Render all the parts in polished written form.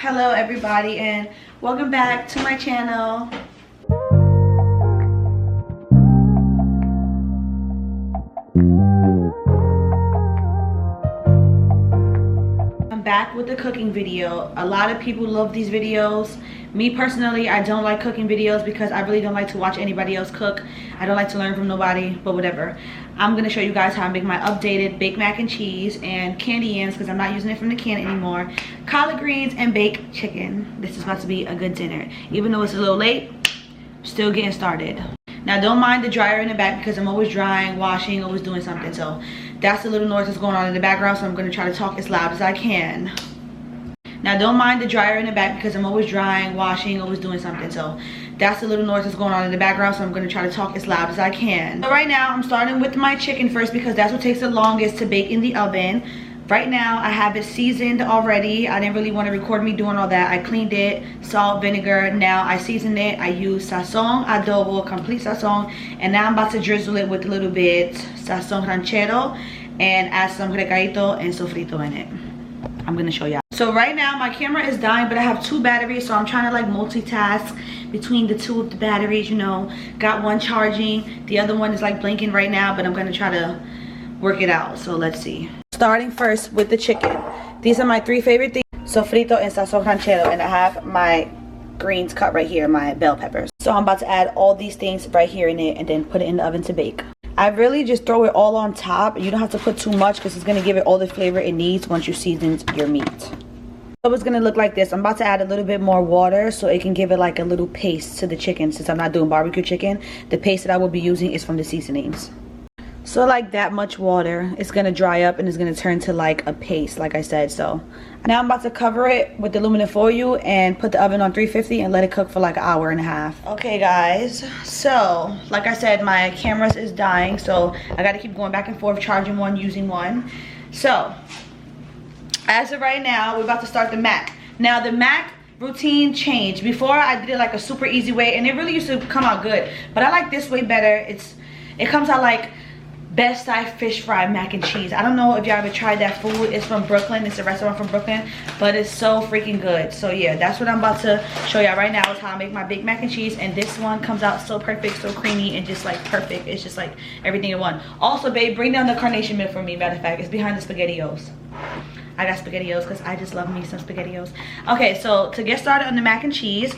Hello everybody and welcome back to my channel. I'm back with the cooking video. A lot of people love these videos. Me personally, I don't like cooking videos because I really don't like to watch anybody else cook. I don't like to learn from nobody, but whatever. I'm gonna show you guys how I make my updated baked mac and cheese and candy yams because I'm not using it from the can anymore. Collard greens and baked chicken. This is about to be a good dinner. Even though it's a little late, still getting started. Now don't mind the dryer in the back because I'm always drying, washing, always doing something. So that's the little noise that's going on in the background, so I'm gonna try to talk as loud as I can. Now don't mind the dryer in the back because I'm always drying, washing, always doing something. So that's the little noise that's going on in the background, so I'm going to try to talk as loud as I can. So right now I'm starting with my chicken first because that's what takes the longest to bake in the oven. Right now I have it seasoned already. I didn't really want to record me doing all that. I cleaned it, salt, vinegar. Now I seasoned it. I used sazon, adobo, complete sazon. And now I'm about to drizzle it with a little bit sazon ranchero and add some recadito and sofrito in it. I'm gonna show y'all. So right now my camera is dying, but I have two batteries, so I'm trying to like multitask between the two of the batteries, you know. Got one charging, the other one is like blinking right now, but I'm gonna try to work it out. So let's see. Starting first with the chicken. These are my three favorite things: sofrito and sazon ranchero, and I have my greens cut right here, my bell peppers. So I'm about to add all these things right here in it and then put it in the oven to bake. I really just throw it all on top. You don't have to put too much because it's going to give it all the flavor it needs once you season your meat. So it's going to look like this. I'm about to add a little bit more water so it can give it like a little paste to the chicken. Since I'm not doing barbecue chicken, the paste that I will be using is from the seasonings. So like that much water, it's going to dry up and it's going to turn to like a paste, like I said. So now I'm about to cover it with the aluminum foil and put the oven on 350 and let it cook for like an hour and a half. Okay guys, so like I said, my camera is dying, so I got to keep going back and forth, charging one, using one. So as of right now, we're about to start the mac. Now the mac routine changed. Before I did it like a super easy way and it really used to come out good, but I like this way better. It comes out like best side fish fry mac and cheese. I don't know if y'all ever tried that food. It's from Brooklyn. It's a restaurant from Brooklyn, but it's so freaking good. So yeah, that's what I'm about to show y'all right now is how I make my baked mac and cheese. And this one comes out so perfect, so creamy, and just like perfect. It's just like everything in one. Also, babe, bring down the carnation milk for me. Matter of fact, it's behind the SpaghettiOs. I got SpaghettiOs because I just love me some SpaghettiOs. Okay, so to get started on the mac and cheese,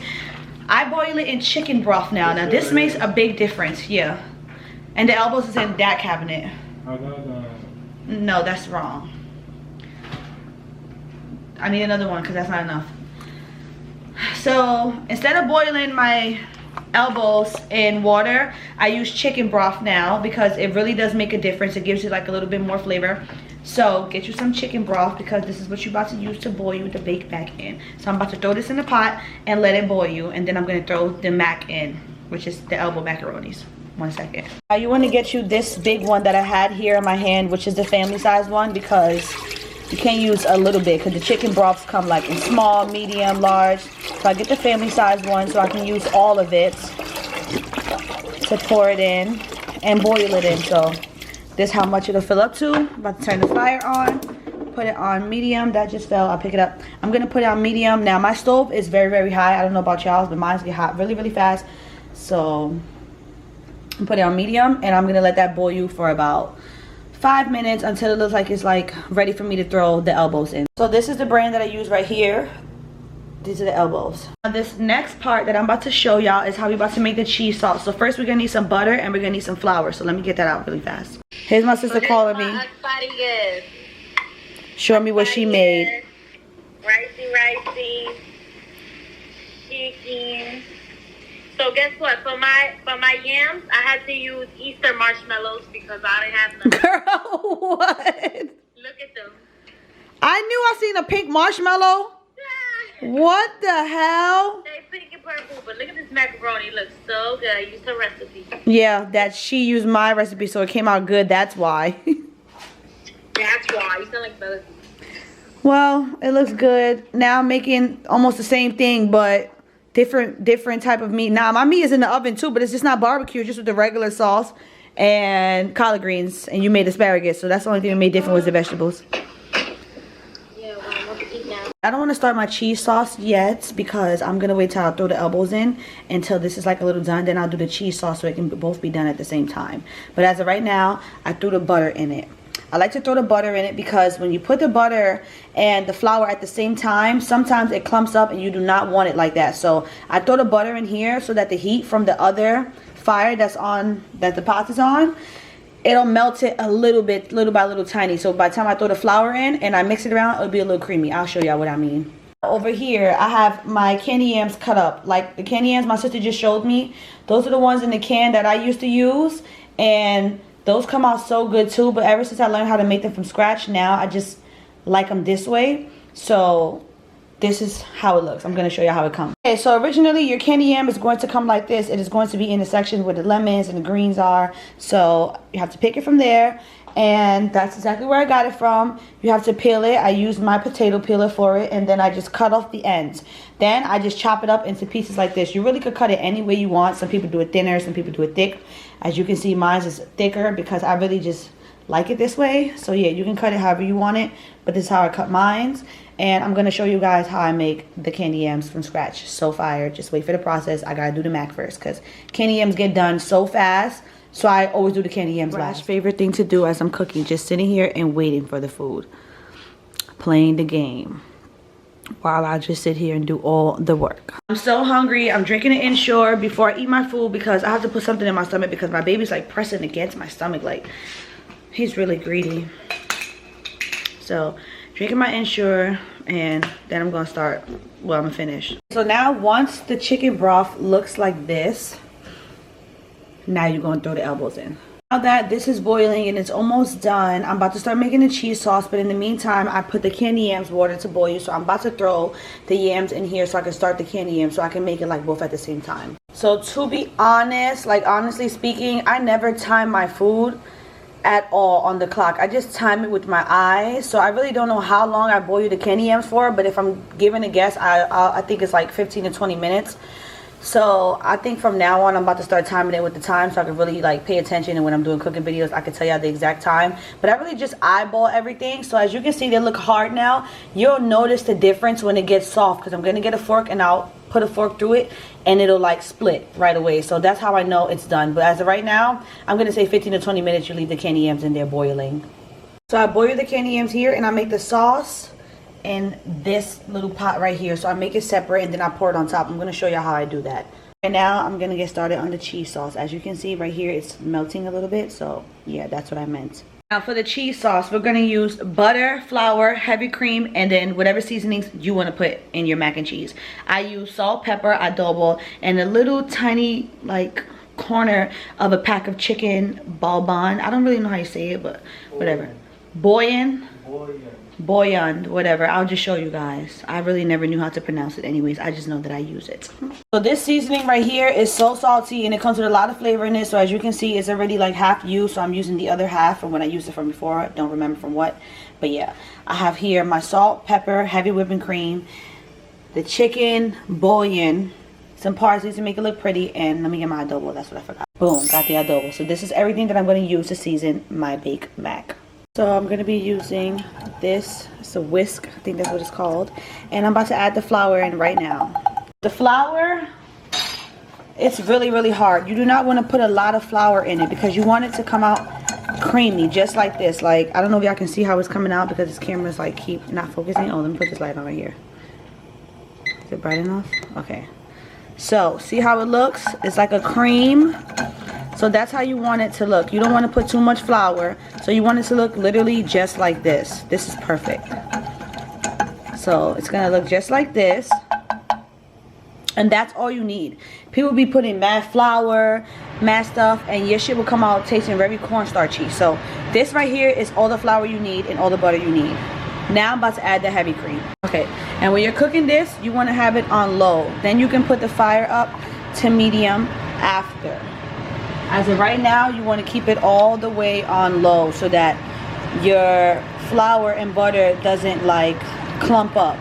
I boil it in chicken broth now. Now this makes a big difference. Yeah. And the elbows is in that cabinet. No, that's wrong. I need another one because that's not enough. So instead of boiling my elbows in water, I use chicken broth now because it really does make a difference. It gives you like a little bit more flavor. So get you some chicken broth because this is what you're about to use to boil the baked mac in. So I'm about to throw this in the pot and let it boil, and then I'm going to throw the mac in, which is the elbow macaronis. 1 second. Now you want to get you this big one that I had here in my hand, which is the family size one, because you can't use a little bit because the chicken broths come like in small, medium, large. So I get the family size one so I can use all of it to pour it in and boil it in. So this is how much it'll fill up to. I'm about to turn the fire on, put it on medium. That just fell. I'll pick it up. I'm gonna put it on medium. Now my stove is very, very high. I don't know about y'all's, but mine's get hot really, really fast. So put it on medium and I'm gonna let that boil for about 5 minutes until it looks like it's like ready for me to throw the elbows in. So this is the brand that I use right here. These are the elbows. Now this next part that I'm about to show y'all is how we're about to make the cheese sauce. So first we're gonna need some butter and we're gonna need some flour. So let me get that out really fast. Here's my sister calling me. Show me what she made. Ricey, chicken. So guess what? For my yams, I had to use Easter marshmallows because I didn't have none. Girl, what? Look at them. I knew I seen a pink marshmallow. What the hell? They pink and purple, but look at this macaroni. It looks so good. I used her recipe. Yeah, that she used my recipe, so it came out good. That's why. That's why. You sound like both. Well, it looks good. Now I'm making almost the same thing, but different type of meat. Now my meat is in the oven too, but it's just not barbecue, just with the regular sauce and collard greens, and you made asparagus, so that's the only thing that made different was the vegetables. Yeah, well, eat now. I don't want to start my cheese sauce yet because I'm going to wait till I throw the elbows in until this is like a little done. Then I'll do the cheese sauce so it can both be done at the same time. But as of right now, I threw the butter in it. I like to throw the butter in it because when you put the butter and the flour at the same time, sometimes it clumps up and you do not want it like that. So I throw the butter in here so that the heat from the other fire that's on, that the pot is on, it'll melt it a little bit, little by little, tiny. So by the time I throw the flour in and I mix it around, it'll be a little creamy. I'll show y'all what I mean. Over here, I have my candy yams cut up. Like the candy yams my sister just showed me. Those are the ones in the can that I used to use. And those come out so good too. But ever since I learned how to make them from scratch, now I just like them this way. So this is how it looks. I'm going to show you how it comes. Okay, so originally your candy yam is going to come like this. It is going to be in the section where the lemons and the greens are. So you have to pick it from there. And that's exactly where I got it from. You have to peel it. I used my potato peeler for it. And then I just cut off the ends. Then I just chop it up into pieces like this. You really could cut it any way you want. Some people do it thinner. Some people do it thick. As you can see, mine is thicker because I really just like it this way. So yeah, you can cut it however you want it. But this is how I cut mine. And I'm going to show you guys how I make the candy yams from scratch. So fire. Just wait for the process. I got to do the mac first because candy yams get done so fast. So I always do the candy yams last. Favorite thing to do as I'm cooking, just sitting here and waiting for the food. Playing the game. While I just sit here and do all the work. I'm so hungry. I'm drinking an Ensure before I eat my food because I have to put something in my stomach because my baby's like pressing against my stomach. Like, he's really greedy. So, drinking my Ensure and then I'm going to start, well, I'm going to finish. So now once the chicken broth looks like this, now you're going to throw the elbows in. Now that this is boiling and it's almost done, I'm about to start making the cheese sauce. But in the meantime, I put the candy yams water to boil. So I'm about to throw the yams in here so I can start the candy yams so I can make it like both at the same time. So to be honest, like honestly speaking, I never time my food at all on the clock. I just time it with my eyes. So I really don't know how long I boil the candy yams for. But if I'm giving a guess, I think it's like 15 to 20 minutes. So I think from now on I'm about to start timing it with the time so I can really like pay attention, and when I'm doing cooking videos I can tell you the exact time. But I really just eyeball everything. So as you can see, they look hard now. You'll notice the difference when it gets soft because I'm going to get a fork and I'll put a fork through it and it'll like split right away. So that's how I know it's done. But as of right now, I'm going to say 15 to 20 minutes you leave the candy yams in there boiling. So I boil the candy yams here and I make the sauce in this little pot right here. So I make it separate and then I pour it on top. I'm going to show you how I do that. And now I'm going to get started on the cheese sauce. As you can see right here, it's melting a little bit. So yeah, that's what I meant. Now for the cheese sauce, we're going to use butter, flour, heavy cream, and then whatever seasonings you want to put in your mac and cheese. I use salt, pepper, adobo, and a little tiny like corner of a pack of chicken bouillon. I don't really know how you say it, but whatever. Bouillon, whatever. I'll just show you guys. I really never knew how to pronounce it anyways. I just know that I use it. So this seasoning right here is so salty and it comes with a lot of flavor in it. So as you can see, it's already like half used. So I'm using the other half from when I used it from before. I don't remember from what. But yeah, I have here my salt, pepper, heavy whipping cream, the chicken bouillon, some parsley to make it look pretty, and let me get my adobo. That's what I forgot. Boom, got the adobo. So this is everything that I'm going to use to season my baked mac. So I'm going to be using this. It's a whisk, I think that's what it's called. And I'm about to add the flour in right now. The flour, it's really, really hard. You do not want to put a lot of flour in it because you want it to come out creamy, just like this. Like, I don't know if y'all can see how it's coming out because this camera's like keep not focusing. Oh, let me put this light on right here. Is it bright enough? Okay. So, see how it looks? It's like a cream. So that's how you want it to look. You don't want to put too much flour. So you want it to look literally just like this. This is perfect. So it's going to look just like this. And that's all you need. People be putting mad flour, mad stuff, and your shit will come out tasting very cornstarchy. So this right here is all the flour you need and all the butter you need. Now I'm about to add the heavy cream. Okay, and when you're cooking this, you want to have it on low. Then you can put the fire up to medium after. As of right now, you want to keep it all the way on low so that your flour and butter doesn't like clump up.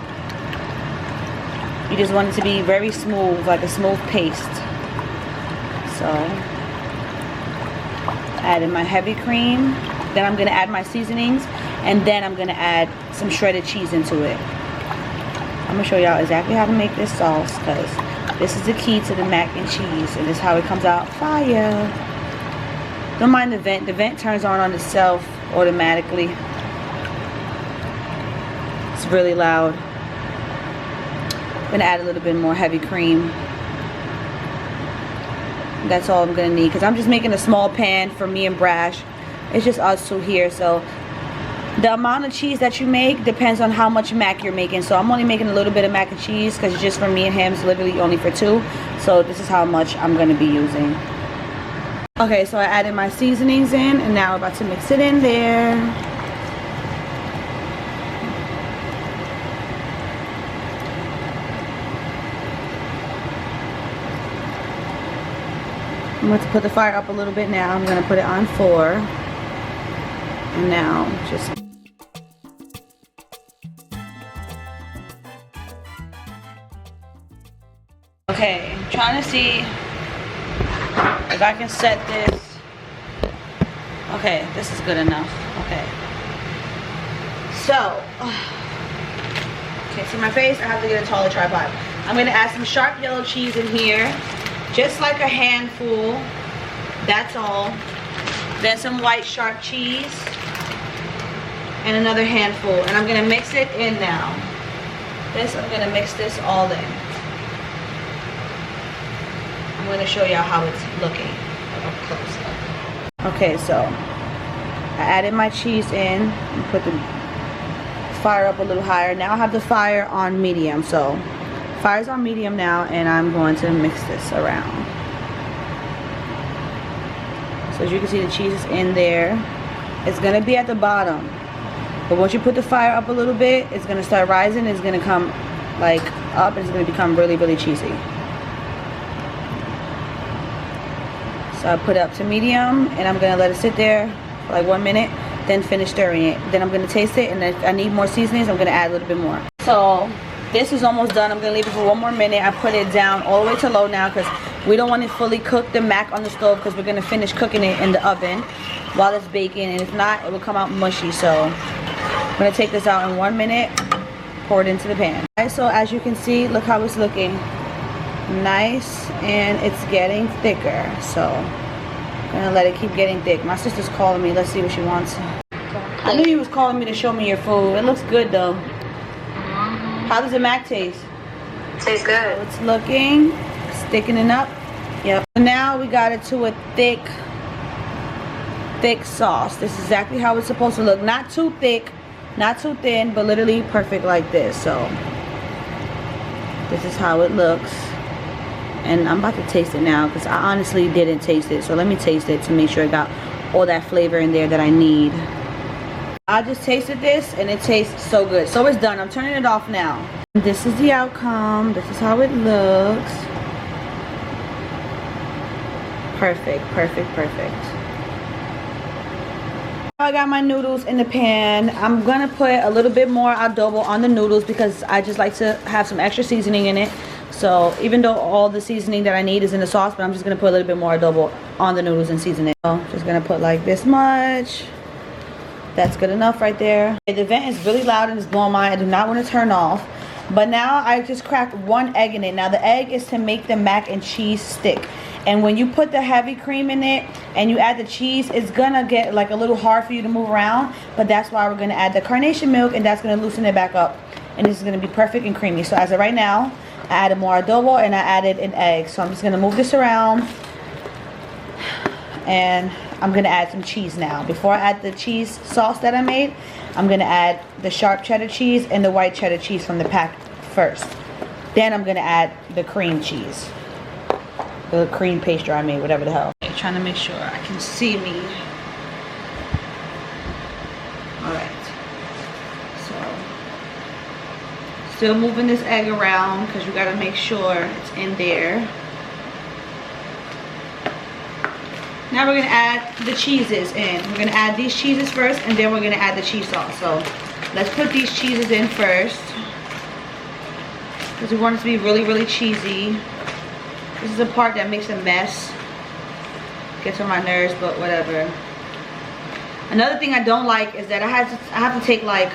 You just want it to be very smooth, like a smooth paste. So, adding my heavy cream. Then I'm going to add my seasonings. And then I'm going to add some shredded cheese into it. I'm gonna show y'all exactly how to make this sauce, because this is the key to the mac and cheese, and this is how it comes out fire. Don't mind the vent. The vent turns on itself automatically. It's really loud. I'm gonna add a little bit more heavy cream. That's all I'm gonna need, because I'm just making a small pan for me and Brash. It's just us two here, so the amount of cheese that you make depends on how much mac you're making. So I'm only making a little bit of mac and cheese because it's just for me and him. It's literally only for two. So this is how much I'm gonna be using. Okay, so I added my seasonings in, and now we're about to mix it in there. I'm going to put the fire up a little bit now. I'm going to put it on 4. And now just... Okay, I'm trying to see if I can set this. Okay, this is good enough. Okay. So, okay, see my face? I have to get a taller tripod. I'm going to add some sharp yellow cheese in here. Just like a handful. That's all. Then some white sharp cheese. And another handful. And I'm going to mix it in now. I'm going to mix this all in. I'm going to show y'all how it's looking up close. Okay, so I added my cheese in and put the fire up a little higher. Now I have the fire on medium, so fire's on medium now, and I'm going to mix this around. So as you can see, the cheese is in there. It's going to be at the bottom, but once you put the fire up a little bit, it's going to start rising. It's going to come like up, and it's going to become really, really cheesy. So I put it up to medium, and I'm going to let it sit there for like 1 minute, then finish stirring it. Then I'm going to taste it, and if I need more seasonings, I'm going to add a little bit more. So this is almost done. I'm going to leave it for 1 more minute. I put it down all the way to low now because we don't want it fully cooked, the mac on the stove, because we're going to finish cooking it in the oven while it's baking, and if not, it will come out mushy. So I'm going to take this out in 1 minute, pour it into the pan. Alright, so as you can see, look how it's looking. Nice, and it's getting thicker, so I'm gonna let it keep getting thick. My sister's calling me. Let's see what she wants. I knew you was calling me to show me your food. It looks good though. How does the mac taste? Tastes good. So it's looking, thickening up. Yep. So now we got it to a thick sauce. This is exactly how it's supposed to look. Not too thick, not too thin, but literally perfect like this. So this is how it looks. And I'm about to taste it now because I honestly didn't taste it. So let me taste it to make sure I got all that flavor in there that I need. I just tasted this and it tastes so good. So it's done. I'm turning it off now. This is the outcome. This is how it looks. Perfect, perfect, perfect. I got my noodles in the pan. I'm gonna put a little bit more adobo on the noodles because I just like to have some extra seasoning in it. So even though all the seasoning that I need is in the sauce, but I'm just gonna put a little bit more adobo on the noodles and season it. So just gonna put like this much. That's good enough right there. The vent is really loud and it's blowing my, I do not want to turn off. But now I just cracked 1 egg in it. Now the egg is to make the mac and cheese stick. And when you put the heavy cream in it and you add the cheese, it's gonna get like a little hard for you to move around. But that's why we're gonna add the carnation milk, and that's gonna loosen it back up. And this is gonna be perfect and creamy. So as of right now, I added more adobo and I added an egg. So I'm just gonna move this around. And I'm gonna add some cheese now. Before I add the cheese sauce that I made, I'm gonna add the sharp cheddar cheese and the white cheddar cheese from the pack first. Then I'm gonna add the cream cheese. The cream pastry I made, whatever the hell. Okay, trying to make sure I can see me. Alright. So, still moving this egg around because you gotta make sure it's in there. Now we're gonna add the cheeses in. We're gonna add these cheeses first, and then we're gonna add the cheese sauce. So let's put these cheeses in first because we want it to be really, really cheesy. This is the part that makes a mess. Gets on my nerves, but whatever. Another thing I don't like is that I have to take like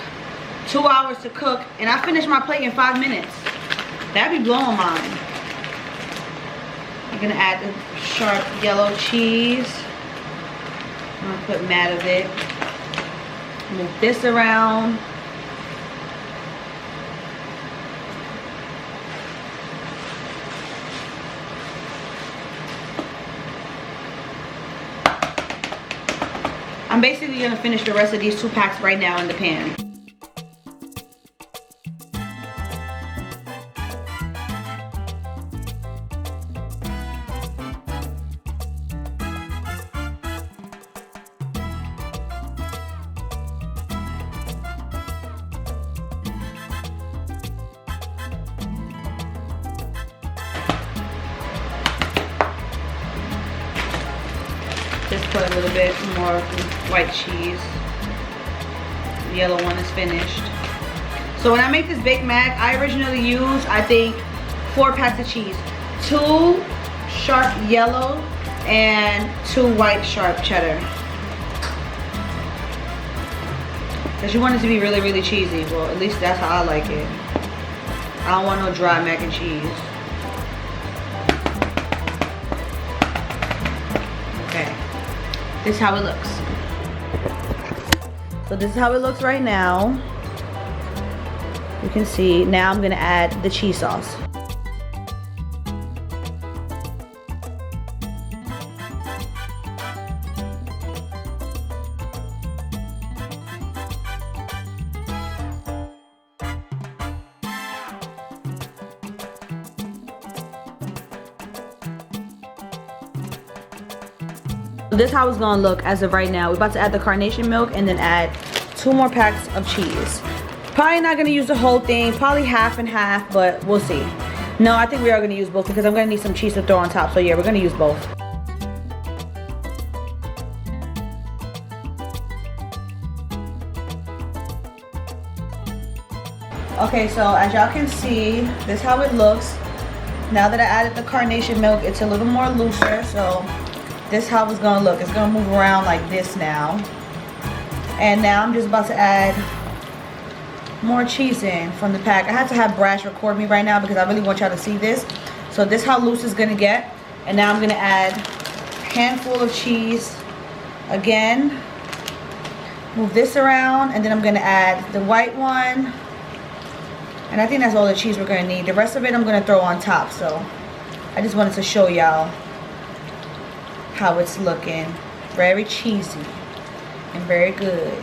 2 hours to cook, and I finished my plate in 5 minutes. That'd be blowing mine. I'm gonna add the sharp yellow cheese. I'm gonna put mat of it. Move this around. I'm basically gonna finish the rest of these 2 packs right now in the pan. Just put a little bit more white cheese. The yellow one is finished. So when I make this Big Mac, I originally used, I think, 4 packs of cheese. 2 sharp yellow and 2 white sharp cheddar. Because you want it to be really, really cheesy. Well, at least that's how I like it. I don't want no dry mac and cheese. Okay. This is how it looks. So this is how it looks right now. You can see. Now I'm gonna add the cheese sauce. This is how it's gonna look as of right now. We're about to add the carnation milk and then add 2 more packs of cheese. Probably not gonna use the whole thing, probably half and half, but we'll see. No, I think we are gonna use both because I'm gonna need some cheese to throw on top. So yeah, we're gonna use both. Okay, so as y'all can see, this is how it looks. Now that I added the carnation milk, it's a little more looser, so this is how it's gonna look. It's gonna move around like this now. And now I'm just about to add more cheese in from the pack. I have to have Brash record me right now because I really want y'all to see this. So this is how loose it's gonna get. And now I'm gonna add a handful of cheese again. Move this around, and then I'm gonna add the white one. And I think that's all the cheese we're gonna need. The rest of it I'm gonna throw on top. So I just wanted to show y'all how it's looking. Very cheesy and very good.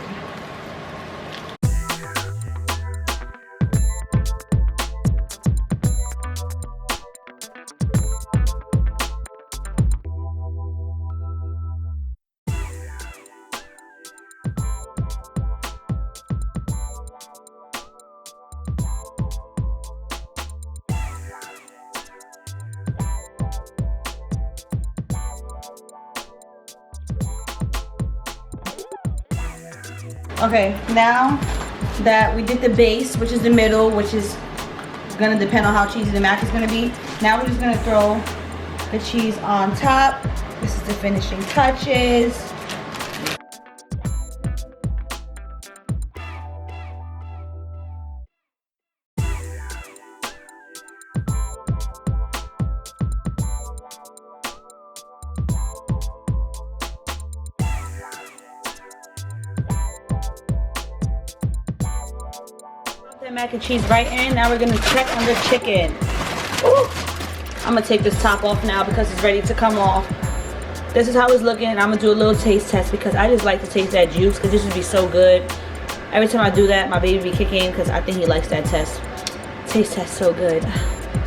Okay, now that we did the base, which is the middle, which is gonna depend on how cheesy the mac is gonna be. Now we're just gonna throw the cheese on top. This is the finishing touches. The mac and cheese right in. Now we're gonna check on the chicken. Ooh. I'm gonna take this top off now because it's ready to come off. This is how it's looking. I'm gonna do a little taste test because I just like to taste that juice because this would be so good. Every time I do that, my baby be kicking because I think he likes that test. Taste test so good.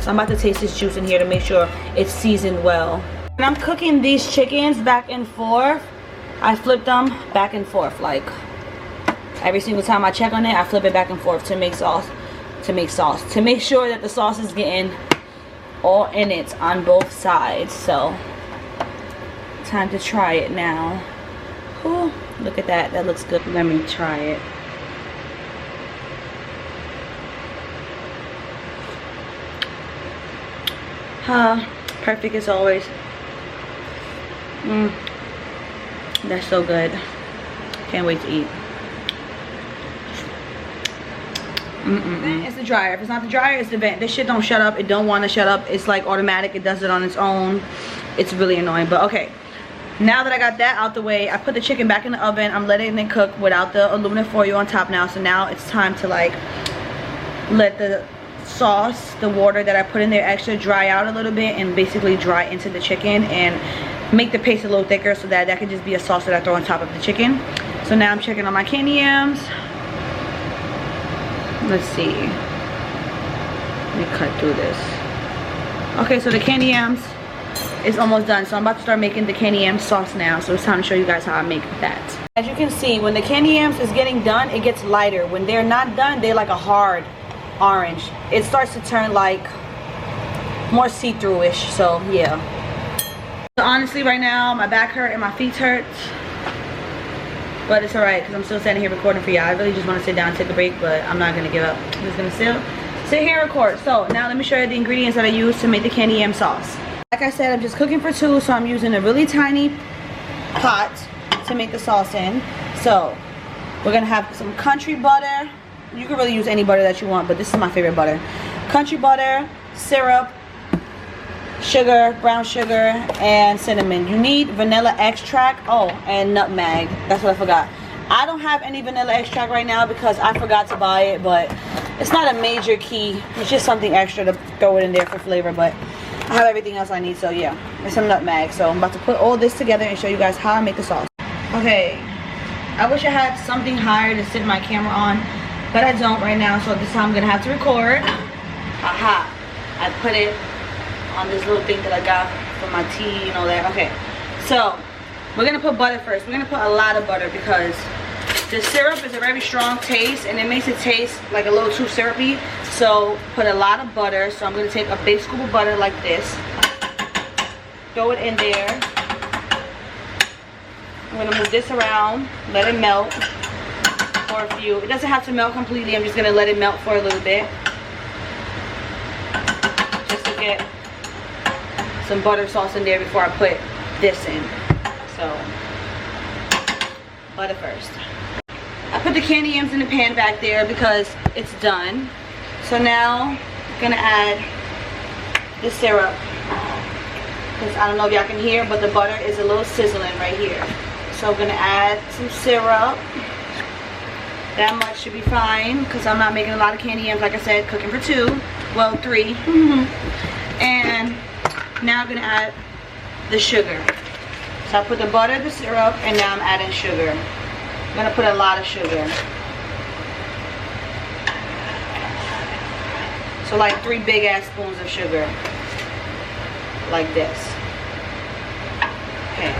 So I'm about to taste this juice in here to make sure it's seasoned well. When I'm cooking these chickens back and forth, I flip them back and forth like. Every single time I check on it, I flip it back and forth to make sauce. To make sure that the sauce is getting all in it on both sides. So, time to try it now. Ooh, look at that. That looks good. Let me try it. Perfect as always. That's so good. Can't wait to eat. It's the dryer. If it's not the dryer, it's the vent. This shit don't shut up. It don't want to shut up. It's like automatic. It does it on its own. It's really annoying, but okay. Now that I got that out the way, I put the chicken back in the oven. I'm letting it cook without the aluminum foil on top now. So now it's time to like let the sauce, the water that I put in there extra, dry out a little bit and basically dry into the chicken and make the paste a little thicker so that can just be a sauce that I throw on top of the chicken. So now I'm checking on my candy yams. Let's see. Let me cut through this. Okay, so the candy yams is almost done. So I'm about to start making the candy yam sauce now. So it's time to show you guys how I make that. As you can see, when the candy yams is getting done, it gets lighter. When they're not done, they're like a hard orange. It starts to turn like more see-through-ish. So yeah. So honestly, right now my back hurt and my feet hurt. But it's alright because I'm still standing here recording for y'all. I really just want to sit down and take a break, but I'm not going to give up. I'm just going to sit here and record. So now let me show you the ingredients that I use to make the candy yam sauce. Like I said, I'm just cooking for two, so I'm using a really tiny pot to make the sauce in. So we're going to have some country butter. You can really use any butter that you want, but this is my favorite butter. Country butter, syrup, sugar, brown sugar, and cinnamon. You need vanilla extract. Oh, and nutmeg. That's what I forgot. I don't have any vanilla extract right now because I forgot to buy it, but it's not a major key. It's just something extra to throw it in there for flavor, but I have everything else I need, so yeah. And some nutmeg. So I'm about to put all this together and show you guys how I make the sauce. Okay. I wish I had something higher to sit my camera on, but I don't right now, so this time I'm going to have to record. Aha. I put it on this little thing that I got for my tea and all that. Okay, so we're gonna put butter first. We're gonna put a lot of butter because the syrup is a very strong taste and it makes it taste like a little too syrupy. So put a lot of butter. So I'm gonna take a big scoop of butter like this, throw it in there. I'm gonna move this around, let it melt for a few. It doesn't have to melt completely. I'm just gonna let it melt for a little bit just to get some butter sauce in there before I put this in. So butter first. I put the candy yams in the pan back there because it's done. So now I'm gonna add the syrup because I don't know if y'all can hear, but the butter is a little sizzling right here. So I'm gonna add some syrup. That much should be fine because I'm not making a lot of candy yams, like I said, cooking for two, well, three. And now I'm gonna add the sugar. So I put the butter, the syrup, and now I'm adding sugar. I'm gonna put a lot of sugar. So like 3 big ass spoons of sugar. Like this. Okay.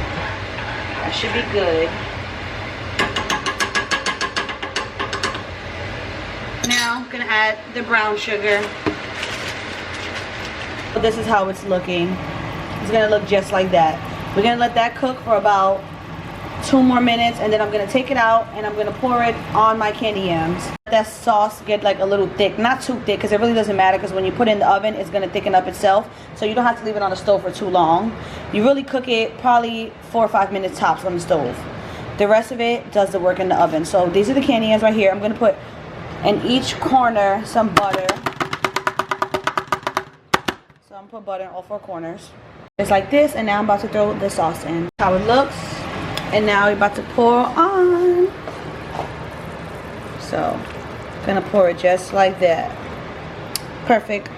That should be good. Now I'm gonna add the brown sugar. This is how it's looking. It's gonna look just like that. We're gonna let that cook for about 2 more minutes and then I'm gonna take it out and I'm gonna pour it on my candy yams. That sauce get like a little thick, not too thick because it really doesn't matter because when you put it in the oven it's gonna thicken up itself, so you don't have to leave it on the stove for too long. You really cook it probably 4 or 5 minutes tops on the stove. The rest of it does the work in the oven. So these are the candy yams right here. I'm gonna put in each corner some butter. So I'm gonna put butter in all 4 corners. It's like this, and now I'm about to throw the sauce in. How it looks. And now we're about to pour on. So gonna pour it just like that. Perfect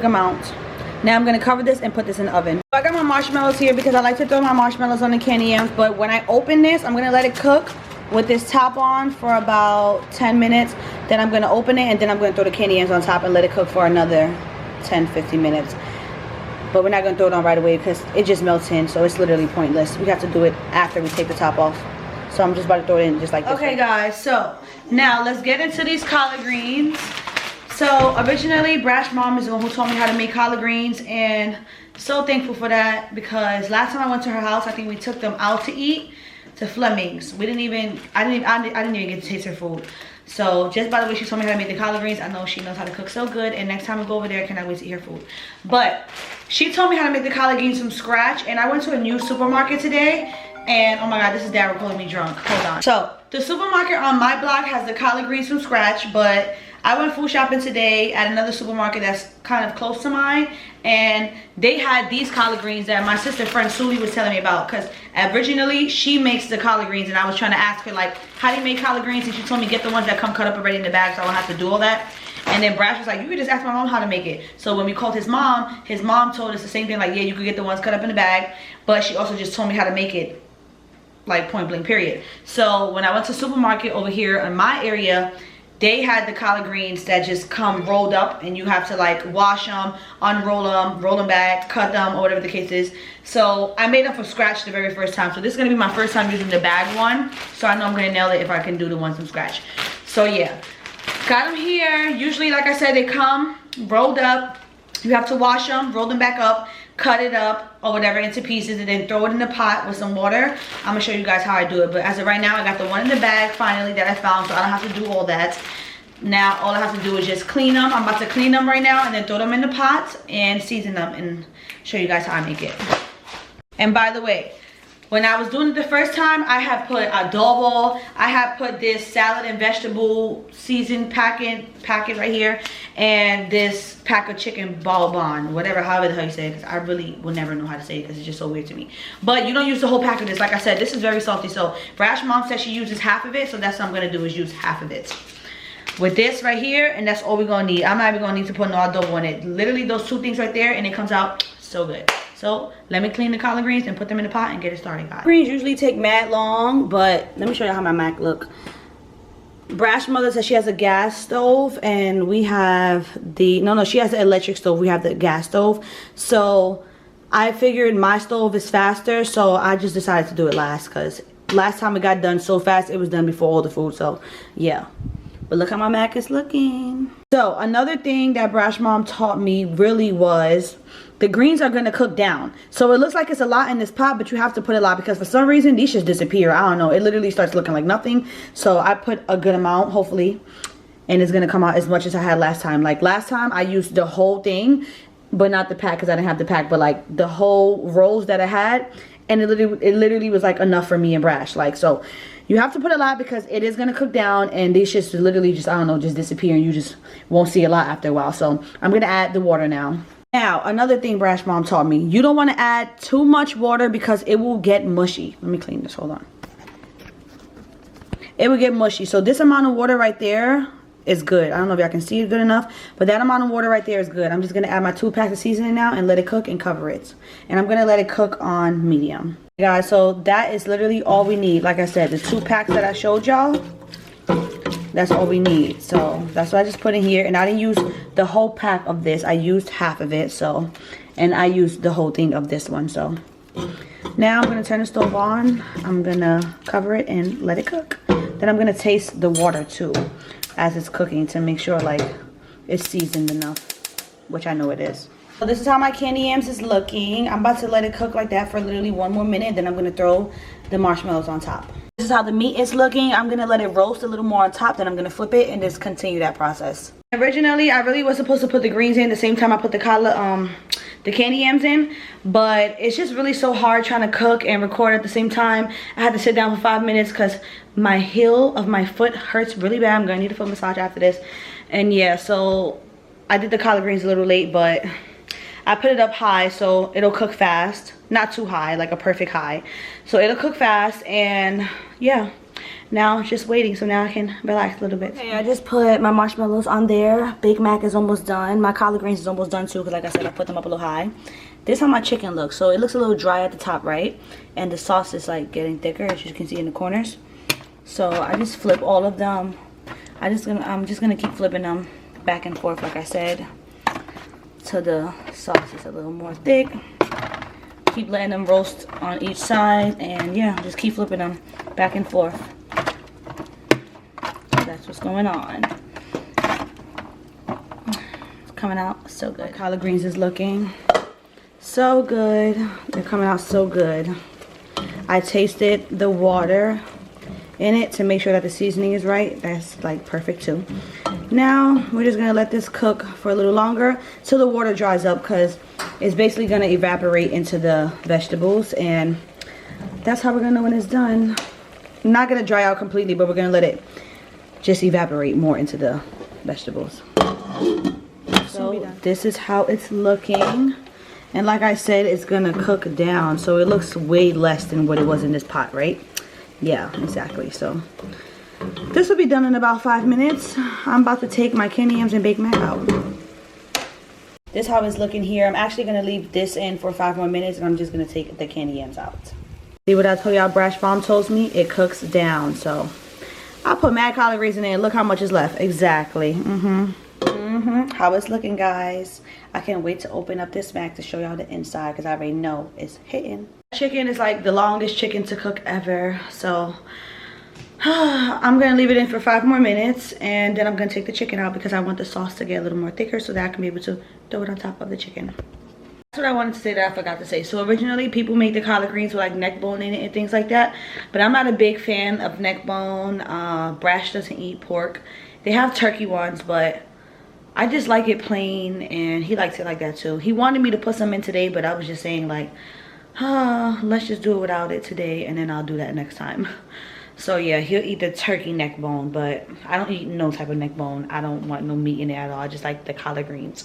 amount. Now I'm gonna cover this and put this in the oven. So I got my marshmallows here because I like to throw my marshmallows on the candy yams, but when I open this, I'm gonna let it cook with this top on for about 10 minutes. Then I'm gonna open it and then I'm gonna throw the candy yams on top and let it cook for another 10-15 minutes. But we're not gonna throw it on right away because it just melts in, so it's literally pointless. We have to do it after we take the top off. So I'm just about to throw it in just like this. Okay guys, so now let's get into these collard greens. So originally Brash Mom is the one who taught me how to make collard greens, and so thankful for that because last time I went to her house, I think we took them out to eat to Fleming's. I didn't even get to taste her food. So just by the way she told me how to make the collard greens, I know she knows how to cook so good, and next time I go over there I cannot wait to eat her food. But she told me how to make the collard greens from scratch, and I went to a new supermarket today, and oh my god, this is Daryl calling me drunk. Hold on. So the supermarket on my block has the collard greens from scratch, but I went food shopping today at another supermarket that's kind of close to mine, and they had these collard greens that my sister friend Suli was telling me about, because originally she makes the collard greens, and I was trying to ask her like, how do you make collard greens? And she told me get the ones that come cut up already in the bag, so I don't have to do all that. And then Brash was like, you could just ask my mom how to make it. So when we called his mom told us the same thing, like, yeah, you could get the ones cut up in the bag, but she also just told me how to make it, like, point blank period. So when I went to the supermarket over here in my area, they had the collard greens that just come rolled up, and you have to like wash them, unroll them, roll them back, cut them, or whatever the case is. So I made them from scratch the very first time. So this is gonna be my first time using the bag one, so I know I'm gonna nail it if I can do the ones from scratch. So yeah, got them here. Usually, like I said, they come rolled up. You have to wash them, roll them back up, cut it up or whatever into pieces, and then throw it in the pot with some water. I'm gonna show you guys how I do it, but as of right now, I got the one in the bag finally that I found, so I don't have to do all that. Now all I have to do is just clean them. I'm about to clean them right now and then throw them in the pot and season them and show you guys how I make it. And by the way, when I was doing it the first time, I had put adobo, I had put this salad and vegetable seasoned packet right here, and this pack of chicken bonbon, whatever, however the hell you say it, because I really will never know how to say it because it's just so weird to me. But you don't use the whole pack of this. Like I said, this is very salty, so Brash mom said she uses half of it, so that's what I'm gonna do, is use half of it with this right here, and that's all we're gonna need. I'm not even gonna need to put no adobo in it. Literally those two things right there, and it comes out so good. So let me clean the collard greens and put them in the pot and get it started, guys. Greens usually take mad long, but let me show you how my Mac look. Brash mother says she has a gas stove, and we have the, no, she has the electric stove. We have the gas stove. So I figured my stove is faster, so I just decided to do it last, because last time it got done so fast, it was done before all the food. So yeah, but look how my Mac is looking. So another thing that Brash mom taught me really was the greens are gonna cook down. So it looks like it's a lot in this pot, but you have to put a lot, because for some reason these just disappear. I don't know, it literally starts looking like nothing. So I put a good amount, hopefully, and it's gonna come out as much as I had last time. Like last time I used the whole thing, but not the pack, because I didn't have the pack, but like the whole rolls that I had, and it literally was like enough for me and Brash. Like, so you have to put a lot, because it is gonna cook down, and these just literally just, I don't know, just disappear, and you just won't see a lot after a while. So I'm gonna add the water now. Now, another thing Brash mom taught me, you don't want to add too much water because it will get mushy. Let me clean this, hold on. It will get mushy. So this amount of water right there is good. I don't know if y'all can see it good enough, but that amount of water right there is good. I'm just going to add my 2 packs of seasoning now and let it cook and cover it. And I'm going to let it cook on medium. Guys, so that is literally all we need. Like I said, the 2 packs that I showed y'all, that's all we need. So that's what I just put in here, and I didn't use the whole pack of this. I used half of it. So, and I used the whole thing of this one. So now I'm gonna turn the stove on. I'm gonna cover it and let it cook. Then I'm gonna taste the water too as it's cooking to make sure like it's seasoned enough, which I know it is. So this is how my candy yams is looking. I'm about to let it cook like that for literally 1 more minute. Then I'm gonna throw the marshmallows on top. This is how the meat is looking. I'm gonna let it roast a little more on top, then I'm gonna flip it and just continue that process. Originally, I really was supposed to put the greens in the same time I put the candy yams in, but it's just really so hard trying to cook and record at the same time. I had to sit down for 5 minutes because my heel of my foot hurts really bad. I'm gonna need a foot massage after this. And yeah, so I did the collard greens a little late, but I put it up high so it'll cook fast. Not too high, like a perfect high. So it'll cook fast, and yeah. Now it's just waiting, so now I can relax a little bit. Okay, I just put my marshmallows on there. Big Mac is almost done. My collard greens is almost done too, because like I said, I put them up a little high. This is how my chicken looks. So it looks a little dry at the top, right? And the sauce is like getting thicker, as you can see in the corners. So I just flip all of them. I'm just gonna keep flipping them back and forth, like I said, till the sauce is a little more thick. Keep letting them roast on each side, and yeah, just keep flipping them back and forth. That's what's going on. It's coming out so good. My collard greens is looking so good. They're coming out so good. I tasted the water in it to make sure that the seasoning is right. That's like perfect too. Now we're just gonna let this cook for a little longer till the water dries up, because it's basically gonna evaporate into the vegetables, and that's how we're gonna know when it's done. Not gonna dry out completely, but we're gonna let it just evaporate more into the vegetables. So this is how it's looking. And like I said, it's gonna cook down. So it looks way less than what it was in this pot, right? Yeah, exactly. So this will be done in about 5 minutes. I'm about to take my candy yams and baked mac out. This is how it's looking here. I'm actually gonna leave this in for 5 more minutes and I'm just gonna take the candy yams out. See what I told y'all Brash Mom told me? It cooks down. So I'll put mad collard greens in there. Look how much is left. Exactly. How it's looking, guys. I can't wait to open up this mac to show y'all the inside because I already know it's hitting. Chicken is like the longest chicken to cook ever. So I'm gonna leave it in for 5 more minutes and then I'm gonna take the chicken out because I want the sauce to get a little more thicker so that I can be able to throw it on top of the chicken. That's what I wanted to say that I forgot to say. So originally people make the collard greens with like neck bone in it and things like that, but I'm not a big fan of neck bone. Brash doesn't eat pork. They have turkey ones, but I just like it plain and he likes it like that too. He wanted me to put some in today, but I was just saying like, let's just do it without it today and then I'll do that next time. So yeah, he'll eat the turkey neck bone, but I don't eat no type of neck bone. I don't want no meat in it at all. I just like the collard greens.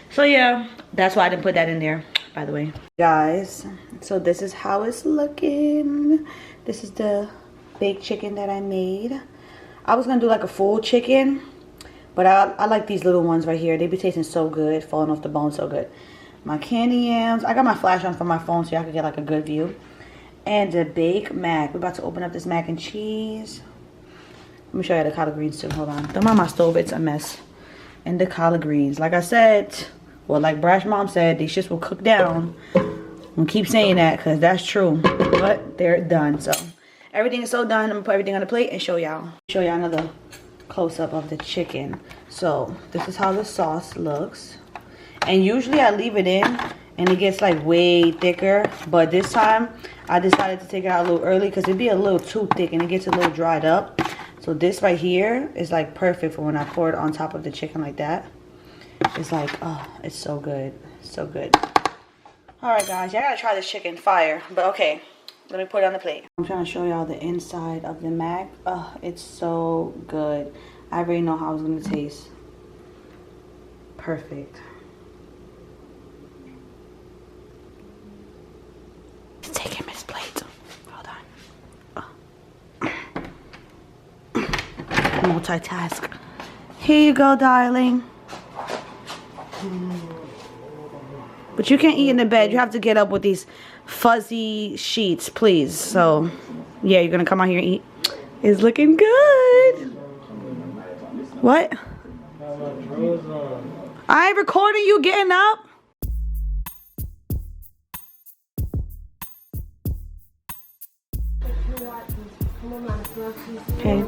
So yeah, that's why I didn't put that in there, by the way. Guys, so this is how it's looking. This is the baked chicken that I made. I was gonna do like a full chicken, but I like these little ones right here. They be tasting so good, falling off the bone so good. My candy yams. I got my flash on from my phone so y'all can get like a good view. And the baked mac. We're about to open up this mac and cheese. Let me show you the collard greens too. Hold on. Don't mind my stove, it's a mess. And the collard greens. Like I said, well, like Brash Mom said, these shits will cook down. I'm gonna keep saying that because that's true. But they're done. So everything is so done. I'm gonna put everything on the plate and show y'all. Show y'all another close-up of the chicken. So this is how the sauce looks. And usually I leave it in and it gets like way thicker, but this time I decided to take it out a little early because it'd be a little too thick and it gets a little dried up. So this right here is like perfect for when I pour it on top of the chicken like that. It's like, oh, it's so good, so good. All right guys, y'all gotta try this chicken fire, but okay, let me put it on the plate. I'm trying to show y'all the inside of the mac. Oh, it's so good. I already know how it's gonna taste. Perfect. Take him his plate. Hold on. Multitask. Here you go, darling. But you can't eat in the bed. You have to get up with these fuzzy sheets, please. So, yeah, you're gonna come out here and eat. It's looking good. What? I ain't recording you getting up. Okay.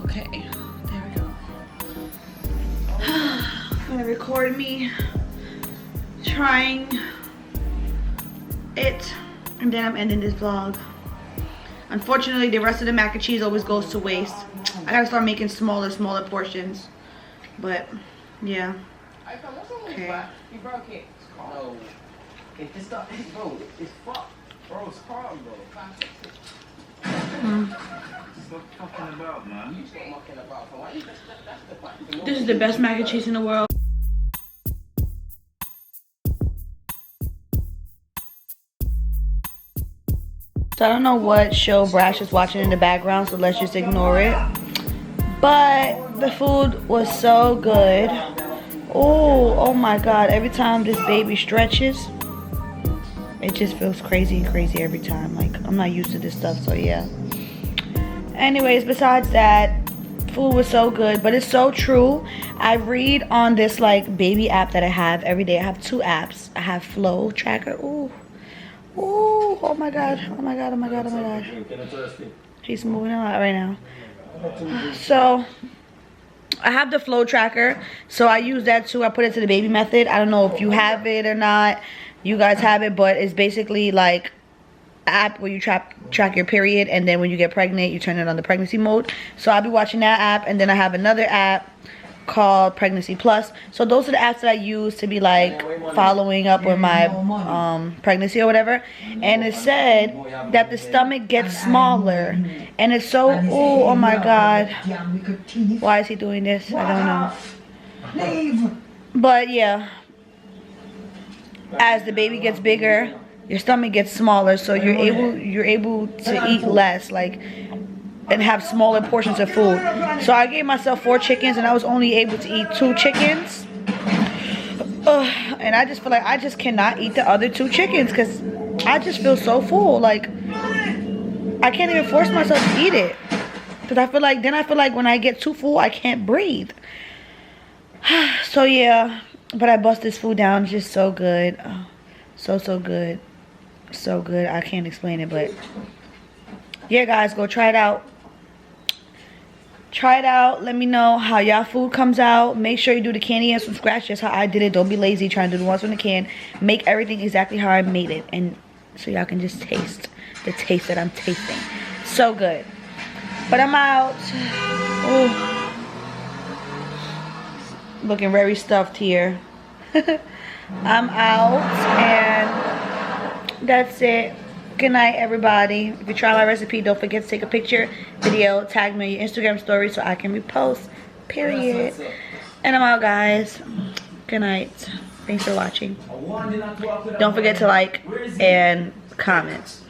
Okay, there we go. Gonna record me trying it, and then I'm ending this vlog. Unfortunately, the rest of the mac and cheese always goes to waste. I gotta start making smaller portions, but yeah. Okay. You broke it. No. If this stuff is bro, it's fucked. Bro, it's hard, bro. Stop fucking about, man. You stop mucking about. Why you that's the fact. This is the best mac and cheese in the world. So I don't know what show Brash is watching in the background, so let's just ignore it. But the food was so good. Oh my god, every time this baby stretches, it just feels crazy and crazy every time. Like, I'm not used to this stuff, so yeah. Anyways, besides that, food was so good, but it's so true. I read on this like baby app that I have every day. I have 2 apps. I have Flow Tracker. Ooh, oh my god, oh my god, oh my god, oh my god. She's moving a lot right now. So I have the Flow Tracker, so I use that too. I put it to the baby method. I don't know if you have it or not. You guys have it, but it's basically like an app where you track your period, and then when you get pregnant, you turn it on the pregnancy mode. So I'll be watching that app, and then I have another app called Pregnancy Plus. So those are the apps that I use to be like following up with my pregnancy or whatever. And it said that the stomach gets smaller, and it's so, oh my god, why is he doing this? I don't know. But yeah, as the baby gets bigger, your stomach gets smaller, so you're able to eat less, like, and have smaller portions of food. So I gave myself 4 chickens, and I was only able to eat 2 chickens. And I just feel like I just cannot eat the other 2 chickens because I just feel so full. Like, I can't even force myself to eat it, because I feel like when I get too full, I can't breathe. So yeah, but I bust this food down. It's just so good. Oh, so good. So good. I can't explain it, but yeah, guys, go try it out. Try it out. Let me know how y'all food comes out. Make sure you do the candy yams from scratch, just how I did it. Don't be lazy trying to do the ones from the can. Make everything exactly how I made it, and so y'all can just taste the taste that I'm tasting. So good. But I'm out. Ooh. Looking very stuffed here. I'm out, and that's it. Good night, everybody. If you try my recipe, don't forget to take a picture, video, tag me on your Instagram story so I can repost, period. And I'm out, guys. Good night. Thanks for watching. Don't forget to like and comment.